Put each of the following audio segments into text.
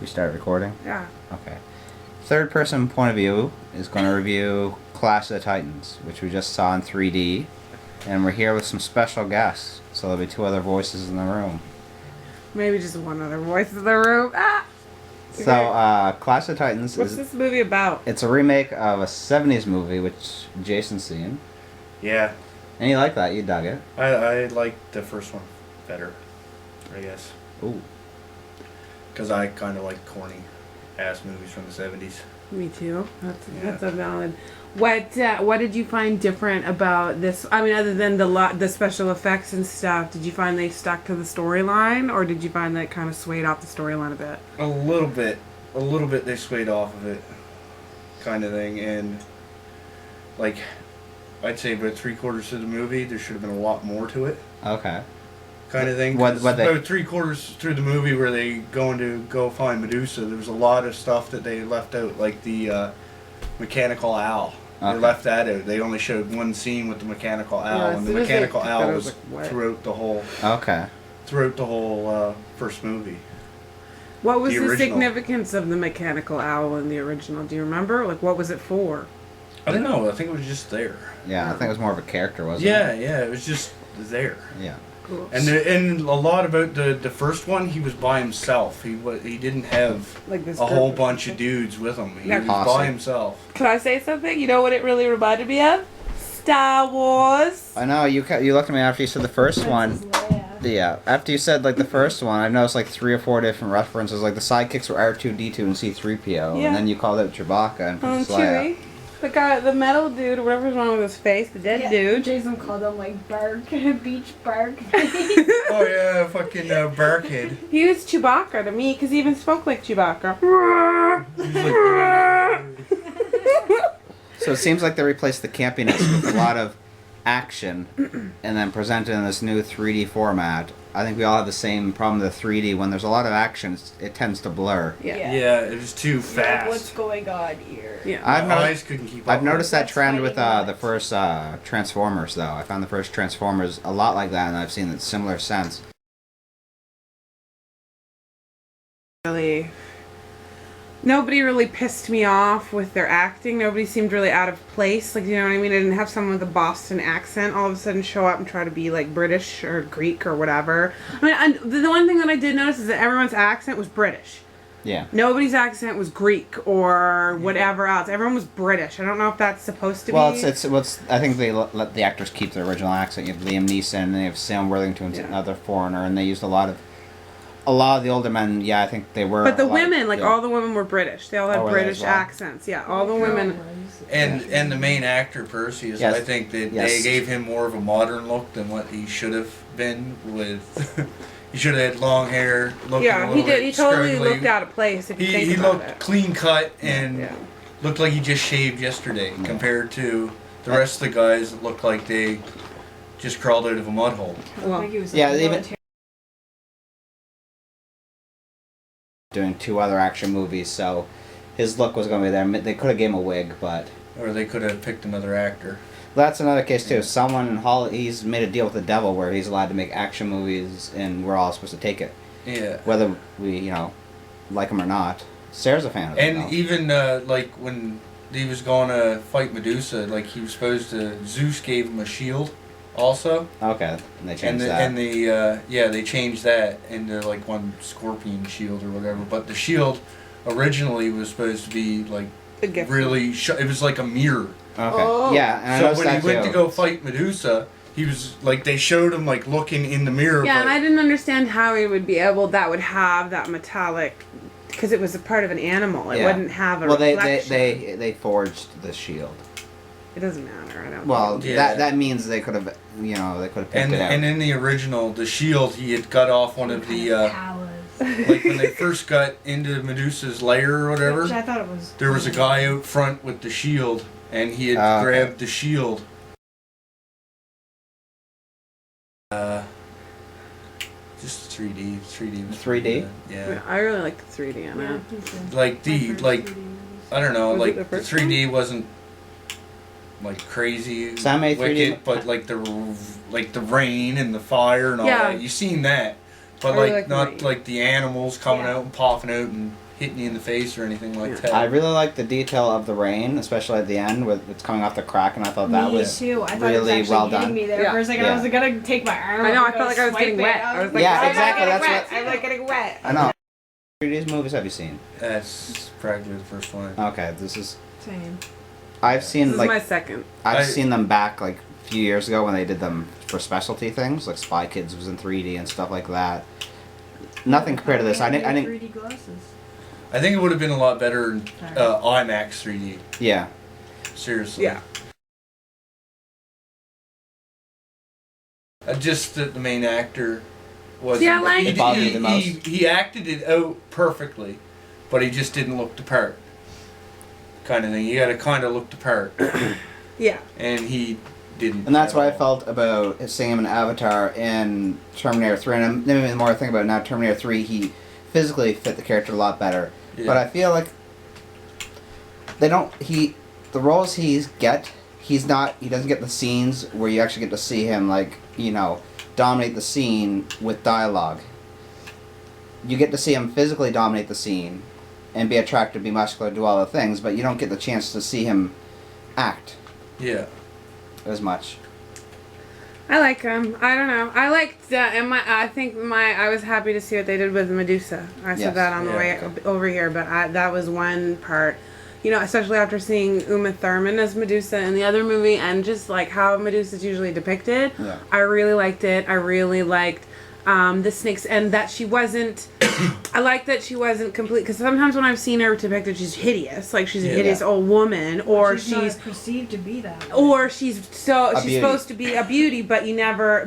We start recording? Yeah. Okay. Third person point of view is going to review Clash of the Titans, which we just saw in 3D. And we're here with some special guests. So there'll be two other voices in the room. Maybe just one other voice in the room. Ah! So, Clash of the Titans What's this movie about? It's a remake of a 70s movie, which Jason's seen. Yeah. And you like that? You dug it? I like the first one better, I guess. Ooh. Because I kind of like corny ass movies from the 70s. Me too. That's a valid. What did you find different about this? I mean, other than the special effects and stuff, did you find they stuck to the storyline, or did you find that kind of swayed off the storyline a bit? A little bit they swayed off of it, kind of thing, and like I'd say about 3/4 of the movie there should have been a lot more to it. Okay. Kind of thing. What they... About 3/4 through the movie where they go find Medusa, there was a lot of stuff that they left out, like the mechanical owl. Okay. They left that out. They only showed one scene with the mechanical owl, Yeah, and the mechanical owl was like, throughout the whole first movie. What was The the original. significance of the mechanical owl in the original? Do you remember? Like, what was it for? I don't know. I think it was just there. Yeah, I think it was more of a character, wasn't Yeah, it? it was just there. Yeah. Cool. And a lot about the first one, he was by himself. He didn't have Like this a whole group. bunch of dudes with him. He Yeah. was Posse. by himself. Can I say something? You know what it really reminded me of? Star Wars. I know, you looked at me after you said the first one. Yeah, after you said like the first one, I noticed like 3 or 4 different references. Like the sidekicks were R2-D2 and C-3PO, Yeah. and then you called out Chewbacca and Princess Leia. Chewie. The guy, the metal dude, or whatever's wrong with his face, the dead dude. Jason called him like bark, beach bark. Oh yeah, fucking Barkhead. He was Chewbacca to me because he even spoke like Chewbacca. He's like, So it seems like they replaced the campiness with a lot of action, and then presented in this new 3D format. I think we all have the same problem with the 3D. When there's a lot of action, it tends to blur. Yeah. yeah, it was too fast. What's going on here? Yeah. My eyes couldn't keep up. I've noticed that That's trend with fighting the first Transformers, though. I found the first Transformers a lot like that, and I've seen a similar sense. Really, nobody really pissed me off with their acting. Nobody seemed really out of place. Like, you know what I mean? I didn't have someone with a Boston accent all of a sudden show up and try to be like British or Greek or whatever. I mean, the one thing that I did notice is that everyone's accent was British. Yeah. Nobody's accent was Greek or whatever else. Everyone was British. I don't know if that's supposed to Well, be. it's I think they let the actors keep their original accent. You have Liam Neeson, and they have Sam Worthington, another foreigner, and they used a lot of the older men. Yeah, I think they were. But the women, all the women were British. They all had Oh, were they British as well? accents. Yeah, all the women. And the main actor Perseus, Yes. I think that Yes. they gave him more of a modern look than what he should have been with. He should have had long hair. Yeah, he did. He totally looked out of place if you think He about looked it. clean cut and Yeah. looked like he just shaved yesterday compared to the rest of the guys that looked like they just crawled out of a mud hole. Well, even doing 2 other action movies, so his look was going to be there. They could have gave him a wig, but Or they could have picked another actor. that's another case too. Someone in he's made a deal with the devil where he's allowed to make action movies, and we're all supposed to take it, Yeah. whether we like him or not. Sarah's a fan of it. And though. even like when he was going to fight Medusa, like he was supposed to, Zeus gave him a shield also. Okay, and they changed that. And they changed that into like one scorpion shield or whatever. But the shield originally was supposed to be like the gift. really. It was like a mirror. Okay, Oh. yeah, and I So noticed when he that went too. to go fight Medusa, he was like they showed him like looking in the mirror. Yeah, but and I didn't understand how he would be able. That would have that metallic, because it was a part of an animal. It Yeah. wouldn't have a Well, reflection. they forged the shield. It doesn't matter. I don't. Well, think. Yeah. that means they could have they could have picked and it out. and in the original, the shield he had cut off one of the Powers. like when they first got into Medusa's lair or whatever. Which I thought it was. There was a guy out front with the shield, and he had Okay. grabbed the shield. Just 3D. 3D was 3D? pretty good. I, Yeah. mean, I really like the 3D on Yeah, it. he said. Like the My first like 3D I don't know, Was it like the the first 3D wasn't like crazy Sam made 3D wicked, but like the rain and the fire and all Yeah. that. You seen that. But I really like like the not rain. like the animals coming Yeah. out and popping out and hitting you in the face or anything like Yeah. that. I really like the detail of the rain, especially at the end with it's coming off the crack, and I thought that me was too. I thought really it was actually well hitting done. me there Yeah. for a second. Yeah. I was gonna take my arm. I know. I and felt like I was swipe getting it. wet. I was like, Yeah, I exactly, like that's getting what- wet. I like getting wet. I know. 3D's movies have you seen? That's practically the first one. Okay, this is Same. I've This seen is like my second. I've seen them back like a few years ago when they did them for specialty things, like Spy Kids was in 3D and stuff like that. Nothing compared to this. I didn't. 3D glasses. I think it would have been a lot better in IMAX 3D. Yeah. Seriously. Yeah. Just that the main actor was. See, I like- It bothered me the most. He acted it out perfectly, but he just didn't look the part. Kind of thing. You got to kind of look the part, Yeah. and he didn't. And that's at what I all. felt about seeing him in Avatar in Terminator 3. And then the more I think about it now, Terminator 3, he physically fit the character a lot better. Yeah. But I feel like they don't. The roles he doesn't get the scenes where you actually get to see him dominate the scene with dialogue. You get to see him physically dominate the scene, and be attractive, be muscular, do all the things, but you don't get the chance to see him act Yeah. as much. I like him. I don't know. I liked I was happy to see what they did with Medusa. I Yes. said that on the Yeah. way over here, but that was one part. You know, especially after seeing Uma Thurman as Medusa in the other movie, and just like how Medusa's usually depicted. Yeah. I really liked it. I really liked the snakes, and that she wasn't. I like that she wasn't complete, because sometimes when I've seen her depicted, she's hideous, like she's a Yeah. hideous old woman, or She's not she's perceived to be that. or she's beauty. supposed to be a beauty, but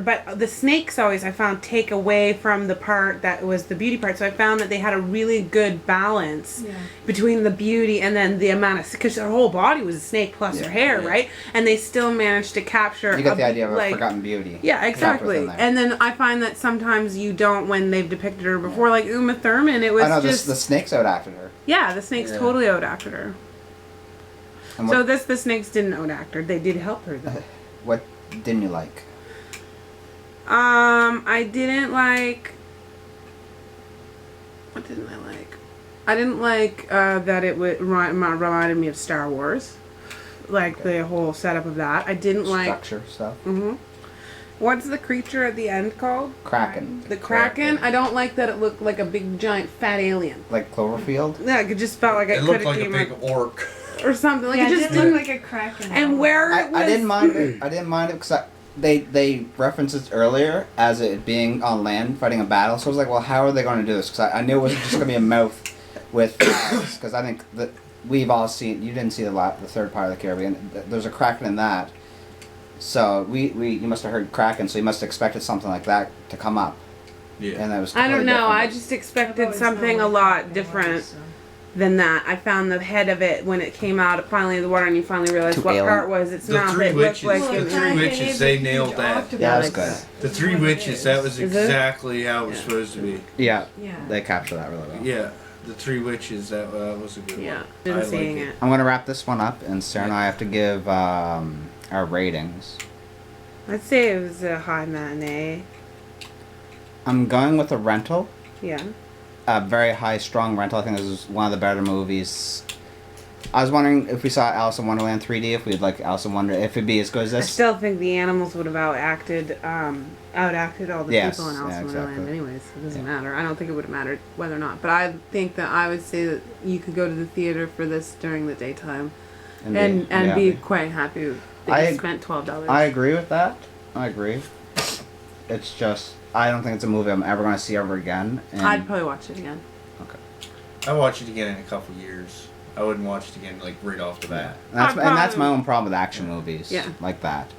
but the snakes always I found take away from the part that was the beauty part. So I found that they had a really good balance Yeah. between the beauty and then the amount of, because her whole body was a snake plus Yeah, her hair, yeah. right? And they still managed to capture. You get the a- idea of a like, forgotten beauty. Yeah, trapped exactly. within there. And then I find that sometimes you don't when they've depicted her before, like Uma Thurman. It was I know just the snakes out acted her. yeah, the snakes Yeah. totally out acted her. And So the snakes didn't out act her. They did help her though. what didn't you like? I didn't like. What didn't I like? I didn't like that it reminded me of Star Wars, like the whole setup of that. I didn't like. Structure stuff. What's the creature at the end called? Kraken. The Kraken. I don't like that it looked like a big giant fat alien. Like Cloverfield. Yeah, it just felt like It it looked could like have a came big orc. or something. Like Yeah, it just did look didn't. like a Kraken. And where it was. I didn't mind it. I didn't mind it because they referenced it earlier as it being on land fighting a battle. So I was like, well, how are they going to do this? Because I knew it wasn't just going to be a mouth with eyes. Because I think that we've all seen. You didn't see the third part of the Caribbean. There's a Kraken in that. So you must have heard Kraken. So you must have expected something like that to come up. Yeah. And that was. I don't totally know. I different. just I've expected always something known a what lot Kraken different was, so. than that. I found the head of it when it came out finally in the water, and you finally realized Too what alien. part was its The mouth. three It looked witches. like The it was. three witches. They nailed that. Yeah, that was good. The three witches. That was Is it? exactly how it was Yeah. supposed to be. Yeah. Yeah. They capture that really well. Yeah. The three witches. That was a good Yeah, one. been I seeing like it. I'm going to wrap this one up, and Sarah and I have to give our ratings. I'd say it was a high matinee. I'm going with a rental. Yeah. A very high, strong rental. I think this is one of the better movies. I was wondering if we saw Alice in Wonderland 3D, if we'd like Alice in Wonderland, if it'd be as good as I this. still think the animals would have outacted all the Yes, people in Alice yeah, in Wonderland. exactly. Anyways, it doesn't Yeah. matter. I don't think it would have mattered whether or not. But I think that I would say that you could go to the theater for this during the daytime and be quite happy that you spent $12. I agree with that. I agree. It's just, I don't think it's a movie I'm ever going to see ever again. And I'd probably watch it again. okay. I watch it again in a couple years. I wouldn't watch it again like right off the bat. And that's I'd my probably- own problem with action movies. Yeah. Like that.